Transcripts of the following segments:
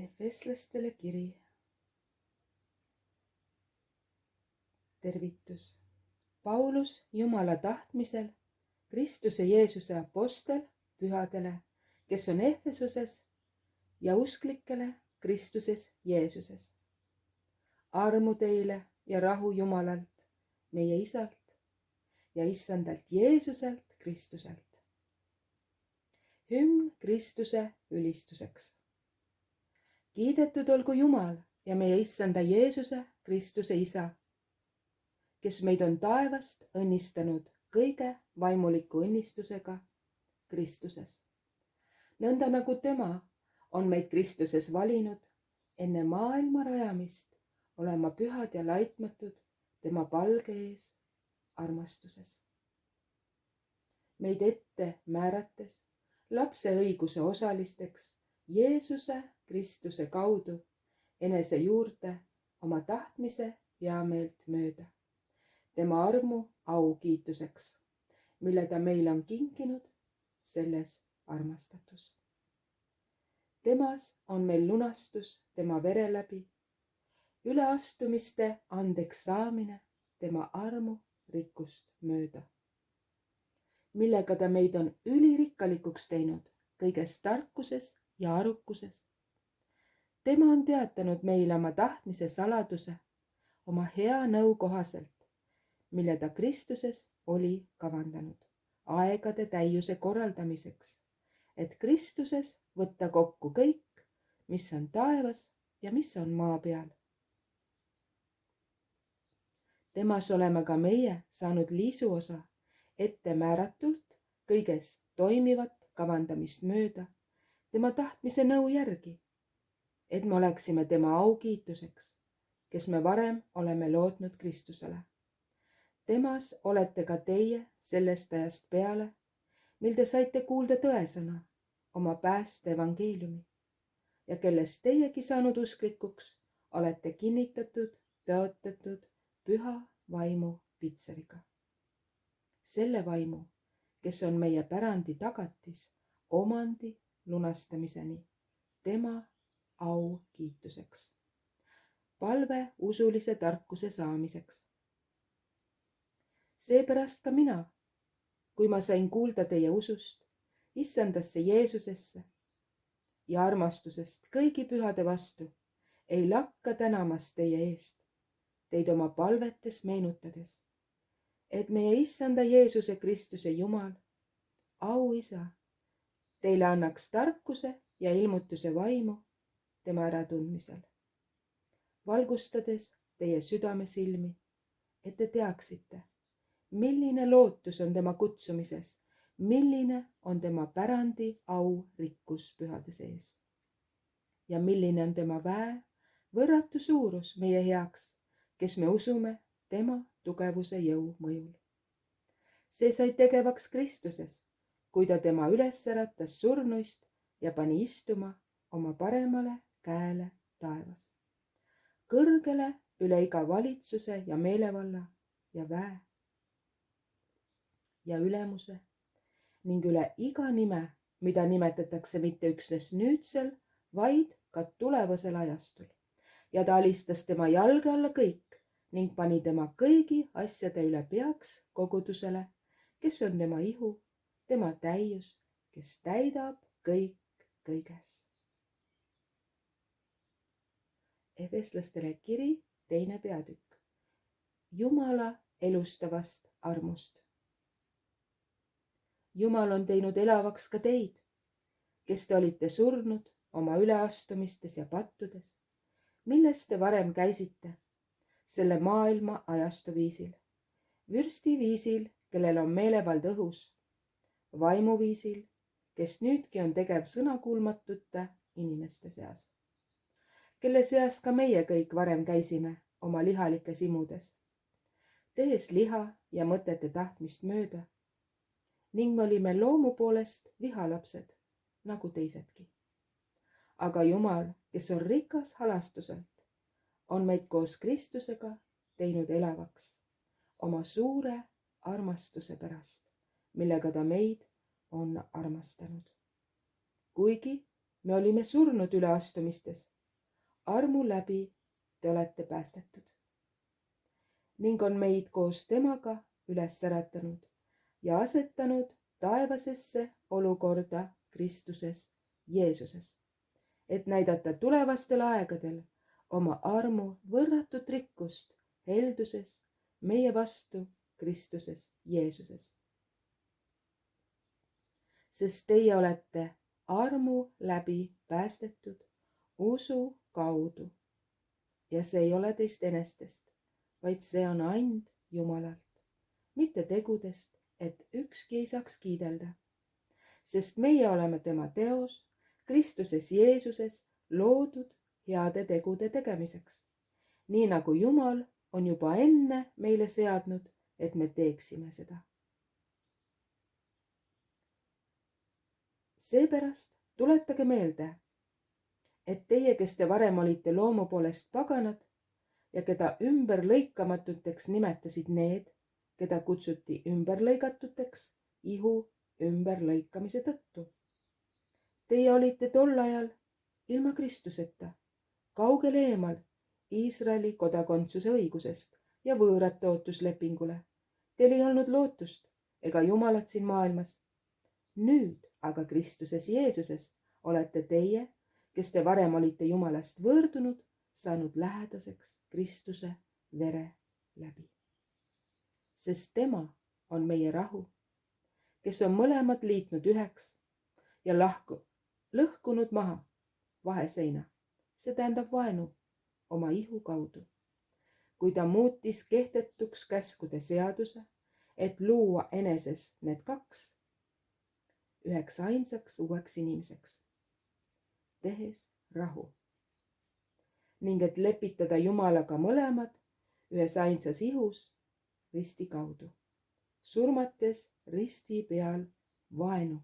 Efeslastele kiri. Tervitus. Paulus Jumala tahtmisel, Kristuse Jeesuse apostel pühadele, kes on Efesuses, ja usklikele Kristuses Jeesuses. Armu teile ja rahu Jumalalt, meie Isalt ja Issandalt Jeesuselt Kristuselt. Hümn Kristuse ülistuseks. Kiidetud olgu Jumal ja meie Issanda Jeesuse Kristuse Isa, kes meid on taevast õnnistanud kõige vaimuliku õnnistusega Kristuses. Nõnda nagu tema on meid Kristuses valinud enne maailma rajamist olema pühad ja laitmatud tema palge ees armastuses. Meid ette määrates lapse õiguse osalisteks Jeesuse Kristuse kaudu enese juurde oma tahtmise ja meelt mööda. Tema armu aukiituseks, mille ta meile on kinkinud selles armastatus. Temas on meil lunastus tema vere läbi, üleastumiste andeks saamine tema armu rikkust mööda, millega ta meid on ülirikkalikuks teinud kõiges tarkuses ja arukuses. Tema on teatanud meile oma tahtmise saladuse oma hea nõu kohaselt, mille ta Kristuses oli kavandanud aegade täiuse korraldamiseks, et Kristuses võtta kokku kõik, mis on taevas ja mis on maa peal. Temas oleme ka meie saanud liisuosa ette määratult kõiges toimivat kavandamist mööda tema tahtmise nõu järgi, et me oleksime tema aukiituseks, kes me varem oleme lootnud Kristusele. Temas olete ka teie sellest ajast peale, mil te saite kuulda tõesõna, oma pääste evangeeliumi, ja kellest teiegi saanud usklikuks olete kinnitatud, tõotatud püha vaimu pitseriga. Selle vaimu, kes on meie pärandi tagatis omandi lunastamiseni, tema au kiituseks. Palve usulise tarkuse saamiseks. Seepärast ka mina, kui ma sain kuulda teie usust, Issandasse Jeesusesse ja armastusest kõigi pühade vastu, ei lakka tänamas teie eest, teid oma palvetes meenutades, et meie Issanda Jeesuse Kristuse Jumal, auisa, teile annaks tarkuse ja ilmutuse vaimu tema äratundmisel, valgustades teie südamesilmi, et te teaksite, milline lootus on tema kutsumises, milline on tema pärandi au rikkus pühade sees ja milline on tema väe võrratu suurus meie heaks, kes me usume tema tugevuse jõu mõjul. See sai tegevaks Kristuses, kui ta tema üles äratas surnuist ja pani istuma oma paremale käele taevas, kõrgele üle iga valitsuse ja meelevalla ja väe ja ülemuse ning üle iga nime, mida nimetatakse mitte üksnes nüüdsel, vaid ka tulevasel ajastul. Ja ta alistas tema jalge alla kõik ning pani tema kõigi asjade üle peaks kogudusele, kes on tema ihu, tema täius, kes täidab kõik kõiges. Efeslastele kiri 2. peatükk. Jumala elustavast armust. Jumal on teinud elavaks ka teid, kes te olite surnud oma üleastumistes ja pattudes, milles te varem käisite, selle maailma ajastu viisil, vürsti viisil, kellel on meelevald õhus, vaimu viisil, kes nüüdki on tegev sõnakuulmatute inimeste seas, kelle seas ka meie kõik varem käisime oma lihalikes imudes, tehes liha ja mõtete tahtmist mööda, ning me olime loomu poolest vihalapsed, nagu teisedki. Aga Jumal, kes on rikas halastuselt, on meid koos Kristusega teinud elavaks oma suure armastuse pärast, millega ta meid on armastanud. Kuigi me olime surnud üleastumistes armu läbi te olete päästetud. Ning on meid koos temaga üles äratanud ja asetanud taevasesse olukorda Kristuses Jeesuses, et näidata tulevastel aegadel oma armu võrratut rikkust helduses meie vastu Kristuses Jeesuses. Sest teie olete armu läbi päästetud usu kaudu. Ja see ei ole teist enestest, vaid see on and Jumalalt, mitte tegudest, et ükski ei saaks kiidelda. Sest meie oleme tema teos Kristuses Jeesuses loodud heade tegude tegemiseks, nii nagu Jumal on juba enne meile seadnud, et me teeksime seda. Seepärast tuletage meelde, et teie, kes te varem olite loomu poolest paganad ja keda ümberlõikamatuteks nimetasid need, keda kutsuti ümberlõigatuteks ihu ümberlõikamise tõttu. Teie olite tol ajal ilma Kristuseta, kaugel eemal Iisraeli kodakondsuse õigusest ja võõrate ootuslepingule. Teil ei olnud lootust ega Jumalat siin maailmas. Nüüd aga Kristuses Jeesuses olete teie, kes te varem olite Jumalast võõrdunud, saanud lähedaseks Kristuse vere läbi. Sest tema on meie rahu, kes on mõlemad liitnud üheks ja lõhkunud maha vaheseina, see tähendab vaenu, oma ihu kaudu, kui ta muutis kehtetuks käskude seaduse, et luua eneses need kaks üheks ainsaks uueks inimeseks, tehes rahu. Ning et lepitada Jumalaga mõlemad ühes ainsas ihus risti kaudu, surmates risti peal vaenu.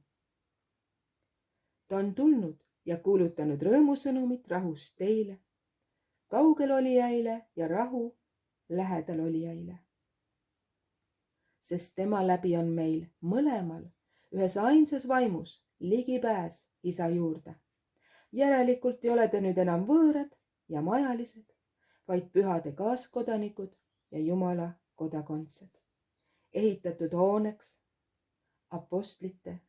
Ta on tulnud ja kuulutanud rõõmusõnumit rahust teile, kaugel olijaile ja rahu lähedal olijaile. Sest tema läbi on meil mõlemal ühes ainsas vaimus ligipääs Isa juurde. Järelikult ei ole te nüüd enam võõrad ja majalised, vaid pühade kaaskodanikud ja Jumala kodakondsed, ehitatud hooneks apostlite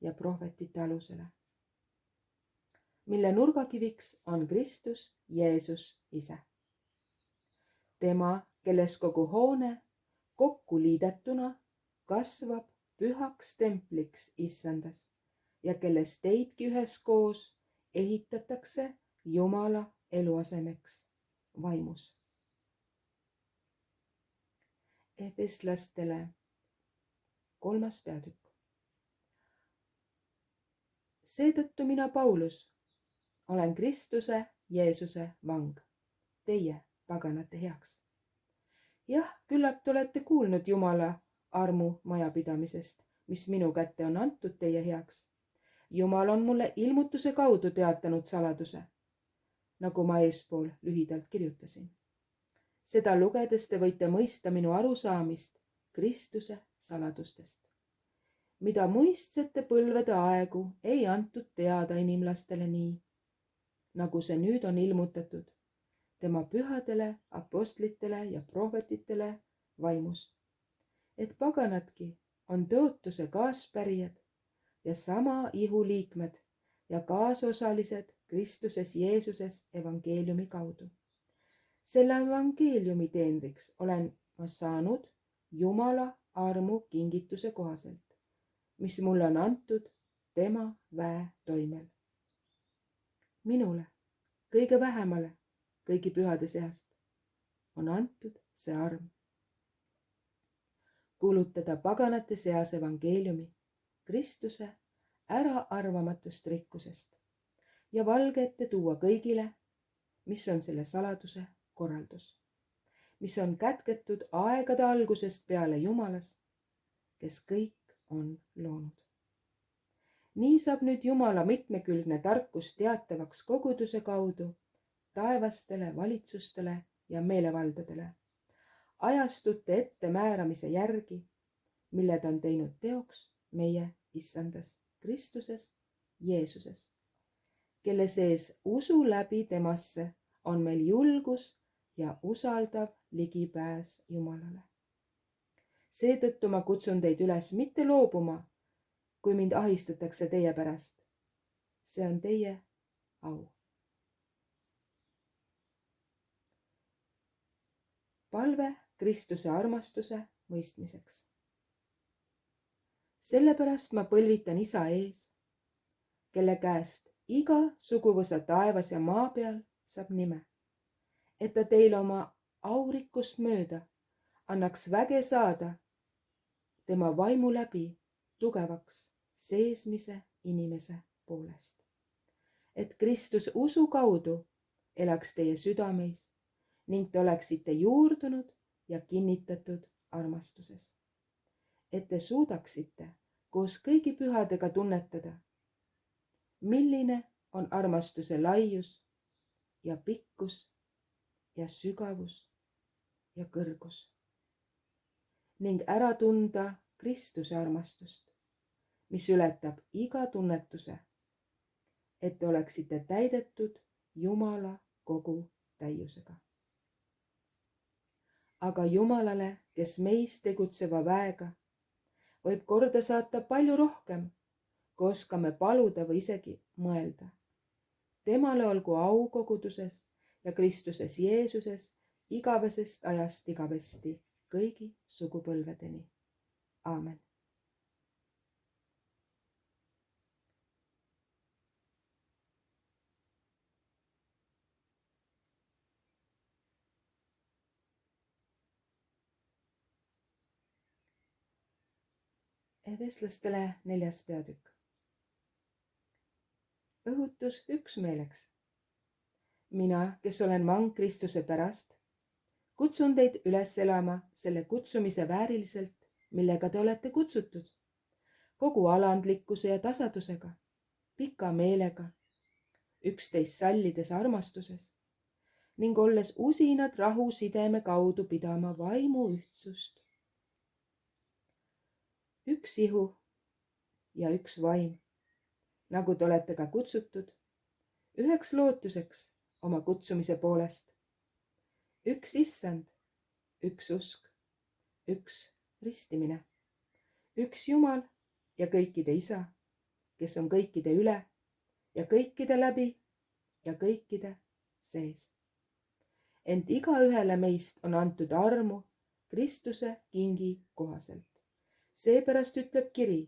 ja prohvetite alusele, mille nurgakiviks on Kristus Jeesus ise. Tema, kelles kogu hoone kokku liidetuna kasvab pühaks templiks Issandas ja kelles teidki üheskoos ehitatakse Jumala eluasemeks vaimus. Efeslastele 3. peatükk. Seetõttu mina, Paulus, olen Kristuse Jeesuse vang, teie paganate heaks. Jah, küllap te olete kuulnud Jumala armu majapidamisest, mis minu kätte on antud teie heaks. Jumal on mulle ilmutuse kaudu teatanud saladuse, nagu ma eespool lühidalt kirjutasin. Seda lugedes te võite mõista minu arusaamist Kristuse saladustest, mida muistsete põlvede aegu ei antud teada inimlastele nii, nagu see nüüd on ilmutatud tema pühadele apostlitele ja prohvetitele vaimus, et paganadki on tõotuse kaaspärijad ja sama ihu liikmed ja kaasosalised Kristuses Jeesuses evangeeliumi kaudu. Selle evangeeliumi teenriks olen ma saanud Jumala armu kingituse kohaselt, mis mulle on antud tema väe toimel. Minule, kõige vähemale kõigi pühade seast, on antud see arm. Kuulutada paganate seas evangeeliumi Kristuse äraarvamatust rikkusest ja valge ette tuua kõigile, mis on selle saladuse korraldus, mis on kätketud aegade algusest peale Jumalas, kes kõik on loonud. Nii saab nüüd Jumala mitmekülgne tarkus teatavaks koguduse kaudu taevastele valitsustele ja meelevaldadele, ajastute ettemääramise järgi, mille ta on teinud teoks meie Issandas Kristuses Jeesuses, kelle sees usu läbi temasse on meil julgus ja usaldav ligipääs Jumalale. Seetõttu ma kutsun teid üles mitte loobuma, kui mind ahistatakse teie pärast. See on teie au. Palve Kristuse armastuse mõistmiseks. Sellepärast ma põlvitan Isa ees, kelle käest iga suguvõsa taevas ja maa peal saab nime, et ta teile oma aurikkust mööda annaks väge saada tema vaimu läbi tugevaks seesmise inimese poolest. Et Kristus usu kaudu elaks teie südameis ning te oleksite juurdunud ja kinnitatud armastuses. Et te suudaksite koos kõigi pühadega tunnetada, milline on armastuse laius ja pikkus ja sügavus ja kõrgus ning ära tunda Kristuse armastust, mis ületab iga tunnetuse, et te oleksite täidetud Jumala kogu täiusega. Aga Jumalale, kes meis tegutseva väega, võib korda saata palju rohkem, kui oskame paluda või isegi mõelda. Temale olgu au koguduses ja Kristuses Jeesuses igavesest ajast igavesti kõigi sugupõlvedeni. Aamen. Efeslastele 4. peatükk. Õhutus üksmeeleks. Mina, kes olen vang Kristuse pärast, kutsun teid üles elama selle kutsumise vääriliselt, millega te olete kutsutud, kogu alandlikkuse ja tasadusega, pika meelega, üksteist sallides armastuses ning olles usinad rahu sideme kaudu pidama vaimu ühtsust. Üks ihu ja üks vaim, nagu te olete ka kutsutud, üheks lootuseks oma kutsumise poolest. Üks issand, üks usk, üks ristimine, üks Jumal ja kõikide Isa, kes on kõikide üle ja kõikide läbi ja kõikide sees. Ent igaühele meist on antud armu Kristuse kingi kohaselt. Seepärast ütleb kiri,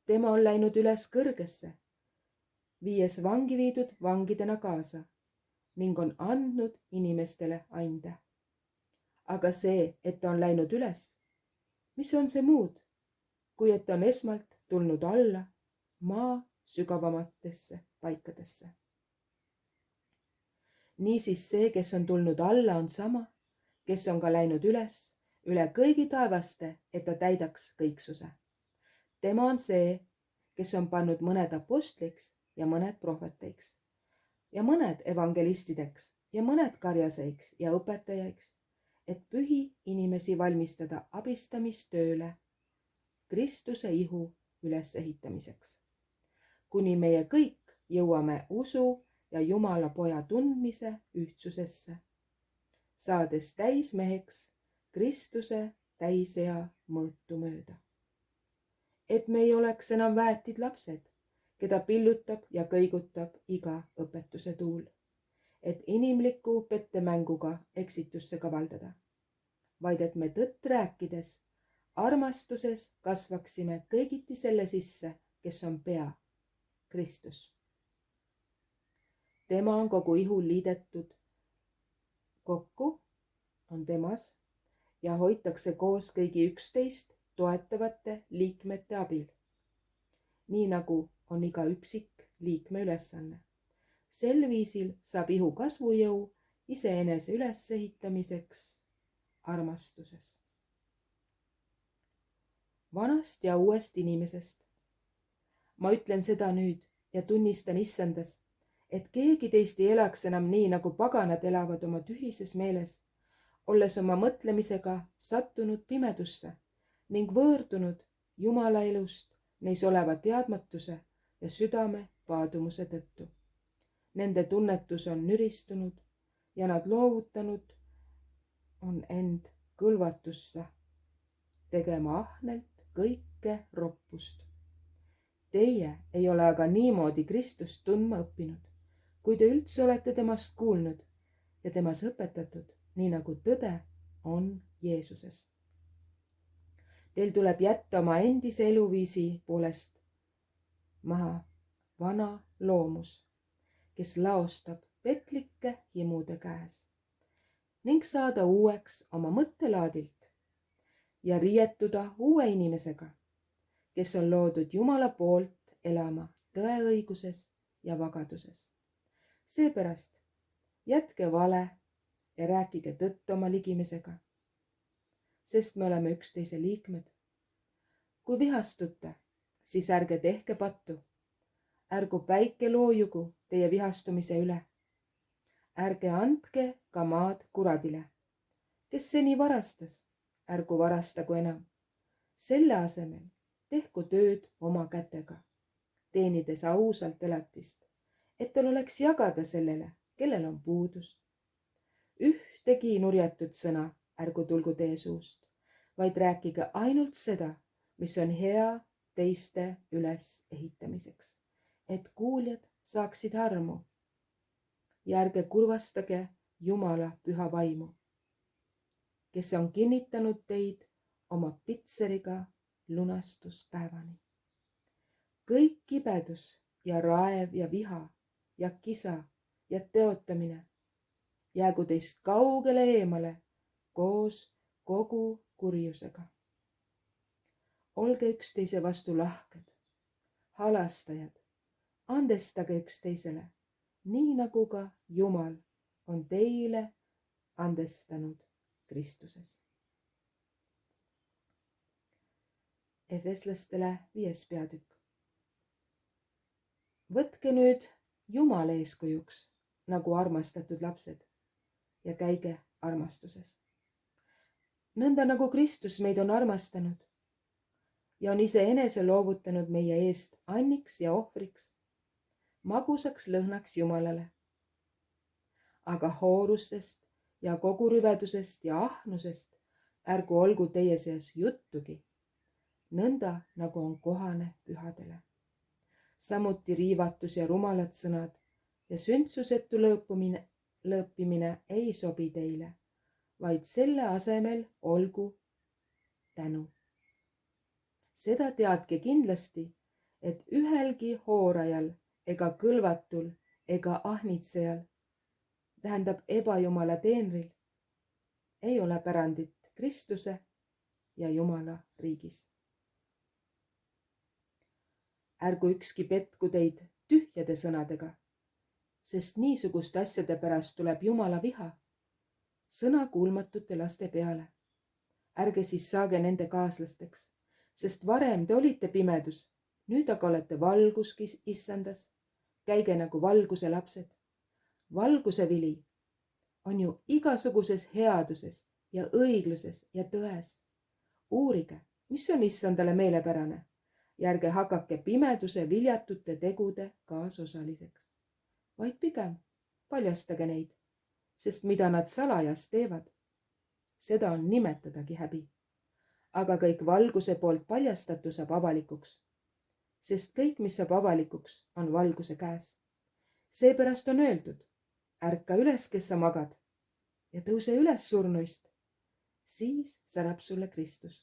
tema on läinud üles kõrgesse, viies vangi viidud vangidena kaasa ning on andnud inimestele ande. Aga see, et ta on läinud üles, mis on see muud, kui et ta on esmalt tulnud alla maa sügavamatesse paikadesse. Niisiis see, kes on tulnud alla, on sama, kes on ka läinud üle kõigi taevaste, et ta täidaks kõiksuse. Tema on see, kes on pannud mõned apostliks ja mõned prohveteiks ja mõned evangelistideks ja mõned karjaseiks ja õpetajaiks, et pühi inimesi valmistada abistamistööle Kristuse ihu ülesehitamiseks, kuni meie kõik jõuame usu ja Jumala poja tundmise ühtsusesse, saades täismeheks Kristuse täisea mõõtu mööda. Et me ei oleks enam väetid lapsed, keda pillutab ja kõigutab iga õpetuse tuul, et inimliku pettemänguga eksitusse kavaldada, vaid et me tõtt rääkides armastuses kasvaksime kõigiti selle sisse, kes on pea, Kristus. Tema on kogu ihu liidetud kokku, on temas ja hoitakse koos kõigi üksteist toetavate liikmete abil, nii nagu on iga üksik liikme ülesanne. Sel viisil saab ihu kasvujõu iseenese ülesehitamiseks armastuses. Vanast ja uuest inimesest. Ma ütlen seda nüüd ja tunnistan issandas, et keegi teist ei elaks enam nii, nagu paganad elavad oma tühises meeles, olles oma mõtlemisega sattunud pimedusse ning võõrdunud Jumala elust neis oleva teadmatuse ja südame paadumuse tõttu. Nende tunnetus on nüristunud ja nad loovutanud on end kõlvatusse, tegema ahnelt kõike roppust. Teie ei ole aga niimoodi Kristust tundma õppinud, kui te üldse olete temast kuulnud ja temas õpetatud, nii nagu tõde on Jeesuses. Teil tuleb jätta oma endise eluviisi poolest maha vana loomus, kes laostab petlike himude käes, ning saada uueks oma mõttelaadilt ja riietuda uue inimesega, kes on loodud Jumala poolt elama tõeõiguses ja vagaduses. Seepärast jätke vale ja rääkige tõtt oma ligimisega, sest me oleme üksteise liikmed. Kui vihastute, siis ärge tehke pattu. Ärgu päike loojugu teie vihastumise üle. Ärge andke ka maad kuradile, kes seni varastas, ärgu varastagu enam. Selle asemel tehku tööd oma kätega, teenides ausalt elatist, et tal oleks jagada sellele, kellel on puudus. Ühtegi nurjatut sõna ärgu tulgu teie suust, vaid rääkige ainult seda, mis on hea teiste ülesehitamiseks, et kuuljad saaksid armu. Ja ärge kurvastage Jumala püha vaimu, kes on kinnitanud teid oma pitseriga lunastuspäevani. Kõik kibedus ja raev ja viha ja kisa ja teotamine jäägu teist kaugele eemale koos kogu kurjusega. Olge üksteise vastu lahked, halastajad, andestage üksteisele, nii nagu ka Jumal on teile andestanud Kristuses. Efeslastele 5. peatükk. Võtke nüüd Jumala eeskujuks nagu armastatud lapsed ja käige armastuses. Nõnda nagu Kristus meid on armastanud ja on iseenese loovutanud meie eest anniks ja ohvriks, magusaks lõhnaks Jumalale. Aga hoorustest ja kogu rüvedusest ja ahnusest ärgu olgu teie seas juttugi, nõnda nagu on kohane pühadele. Samuti riivatus ja rumalad sõnad ja sündsusetu lõõpimine ei sobi teile, vaid selle asemel olgu tänu. Seda teadke kindlasti, et ühelgi hoorajal ega kõlvatul ega ahnitsejal, tähendab ebajumala teenril, ei ole pärandit Kristuse ja Jumala riigis. Ärgu ükski petku teid tühjade sõnadega, sest niisuguste asjade pärast tuleb Jumala viha sõna kuulmatute laste peale. Ärge siis saage nende kaaslasteks, sest varem te olite pimedus, nüüd aga olete valgus issandas. Käige nagu valguse lapsed. Valguse vili on ju igasuguses headuses ja õigluses ja tões. Uurige, mis on issandale meelepärane ja ärge hakake pimeduse viljatute tegude kaasosaliseks, vaid pigem paljastage neid, sest mida nad salajas teevad, seda on nimetadagi häbi. Aga kõik valguse poolt paljastatu saab avalikuks, sest kõik, mis saab avalikuks, on valguse käes. Seepärast on öeldud, ärka üles, kes sa magad, ja tõuse üles surnuist, siis särab sulle Kristus.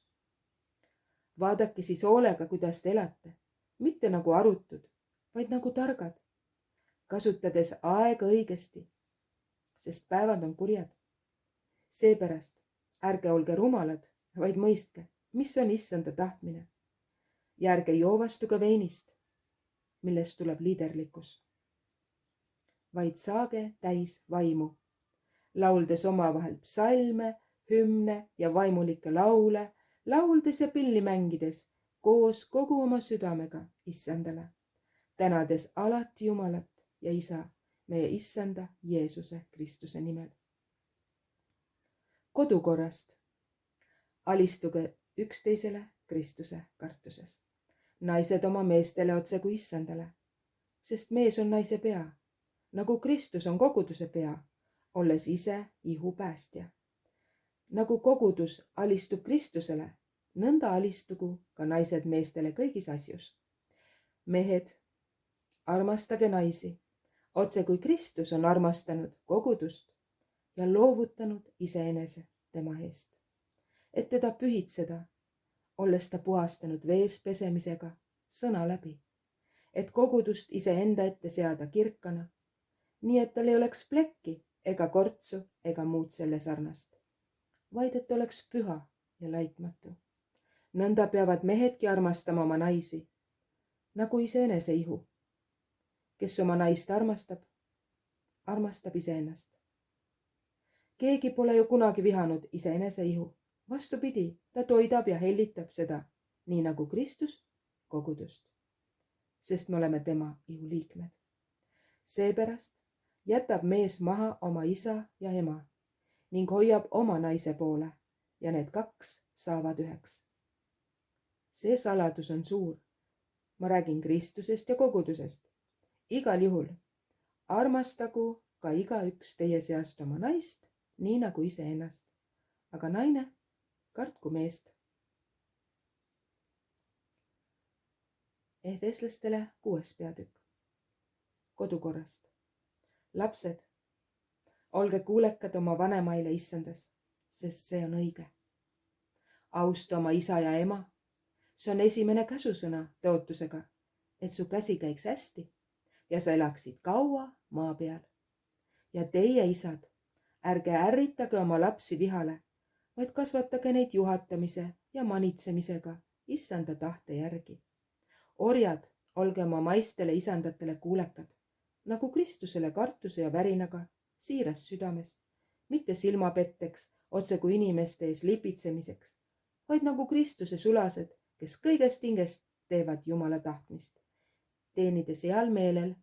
Vaadake siis hoolega, kuidas te elate, mitte nagu arutud, vaid nagu targad, kasutades aega õigesti, sest päevad on kurjad. Seepärast ärge olge rumalad, vaid mõistke, mis on issanda tahtmine. Ja ärge joovastuge veinist, millest tuleb liiderlikkus, vaid saage täis vaimu, lauldes omavahel psalme, hümne ja vaimulikke laule, lauldes ja pilli mängides koos kogu oma südamega issandale, tänades alati Jumalat ja Isa, meie issanda Jeesuse Kristuse nimel. Kodukorrast. Alistuge üksteisele Kristuse kartuses. Naised oma meestele otse kui issandale, sest mees on naise pea, nagu Kristus on koguduse pea, olles ise ihu päästja. Nagu kogudus alistub Kristusele, nõnda alistugu ka naised meestele kõigis asjus. Mehed, armastage naisi, otse kui Kristus on armastanud kogudust ja loovutanud iseenese tema eest, et teda pühitseda, olles ta puhastanud vees pesemisega sõna läbi, et kogudust iseenda ette seada kirkana, nii et tal ei oleks plekki ega kortsu ega muud selle sarnast, vaid et oleks püha ja laitmatu. Nõnda peavad mehedki armastama oma naisi, nagu iseenese ihu. Kes oma naist armastab, armastab iseennast. Keegi pole ju kunagi vihanud iseenese ihu. Vastupidi, ta toidab ja hellitab seda, nii nagu Kristus kogudust, sest me oleme tema ihu liikmed. Seepärast jätab mees maha oma isa ja ema ning hoiab oma naise poole ja need kaks saavad üheks. See saladus on suur. Ma räägin Kristusest ja kogudusest. Igal juhul armastagu ka igaüks teie seast oma naist, nii nagu iseennast. Aga naine, kartku meest. Efeslastele 6. peatükk. Kodukorrast. Lapsed, olge kuulekad oma vanemaile issandas, sest see on õige. Austa oma isa ja ema. See on esimene käsusõna tõotusega, et su käsi käiks hästi ja sa elaksid kaua maa peal. Ja teie isad, ärge ärritage oma lapsi vihale, vaid kasvatage neid juhatamise ja manitsemisega issanda tahte järgi. Orjad, olge oma maistele isandatele kuulekad, nagu Kristusele kartuse ja värinaga, siiras südames, mitte silmapetteks, otse kui inimeste ees lipitsemiseks, vaid nagu Kristuse sulased, kes kõigest hingest teevad Jumala tahtmist, teenides heal meelel,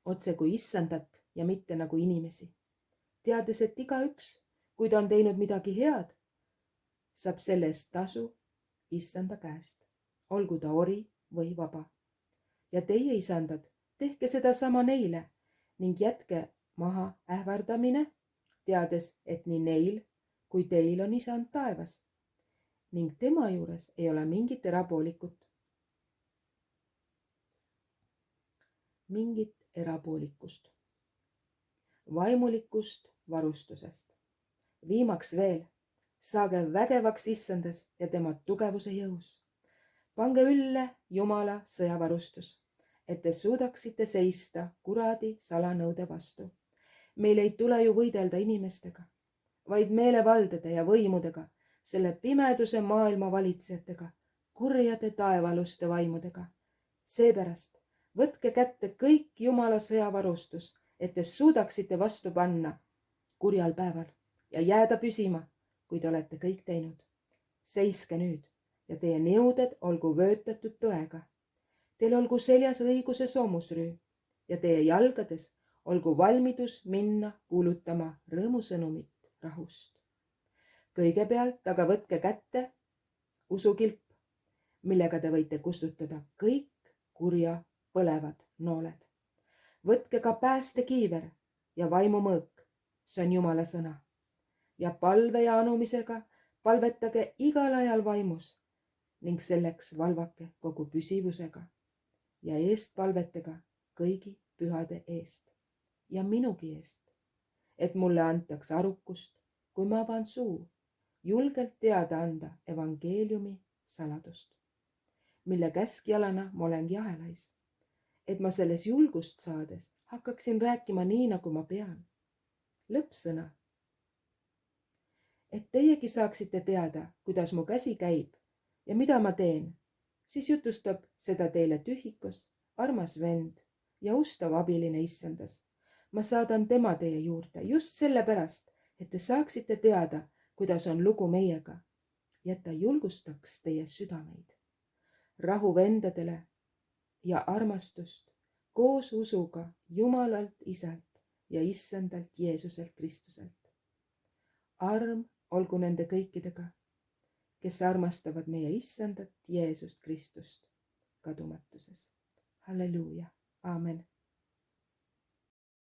otse kui issandat ja mitte nagu inimesi, teades, et igaüks, kui ta on teinud midagi head, saab selle eest tasu issanda käest, olgu ta ori või vaba. Ja teie isandad, tehke sedasama neile ning jätke maha ähvardamine, teades, et nii neil kui teil on isand taevas ning tema juures ei ole mingit erapoolikust, vaimulikust varustusest. Viimaks veel, saage vägevaks issandas ja tema tugevuse jõus. Pange ülle Jumala sõjavarustus, et te suudaksite seista kuradi salanõude vastu. Meil ei tule ju võidelda inimestega, vaid meelevaldade ja võimudega, selle pimeduse maailma valitsejatega, kurjade taevaluste vaimudega. Seepärast võtke kätte kõik Jumala sõjavarustus, et te suudaksite vastu panna kurjal päeval ja jääda püsima, kui te olete kõik teinud. Seiske nüüd ja teie niuded olgu vöötatud tõega. Teil olgu seljas õiguse soomusrüü ja teie jalgades olgu valmidus minna kuulutama rõõmusõnumit rahust. Kõigepealt aga võtke kätte usukilp, millega te võite kustutada kõik kurja põlevad nooled. Võtke ka päästekiiver ja vaimumõõk, see on Jumala sõna. Ja palve ja anumisega palvetage igal ajal vaimus ning selleks valvake kogu püsivusega ja eest palvetega kõigi pühade eest ja minugi eest, et mulle antaks arukust, kui ma avan suu, julgelt teada anda evangeeliumi saladust, mille käskjalana ma olengi ahelais, et ma selles julgust saades hakkaksin rääkima nii, nagu ma pean. Lõppsõna. Et teiegi saaksite teada, kuidas mu käsi käib ja mida ma teen, siis jutustab seda teile tühikos, armas vend ja ustav abiline issandas. Ma saadan tema teie juurde just sellepärast, et te saaksite teada, kuidas on lugu meiega ja et ta julgustaks teie südameid. Rahu vendadele ja armastust koos usuga Jumalalt Isalt ja issandalt Jeesuselt Kristuselt. Arm olgu nende kõikidega, kes armastavad meie issandat Jeesust Kristust kadumatuses. Halleluuja, aamen.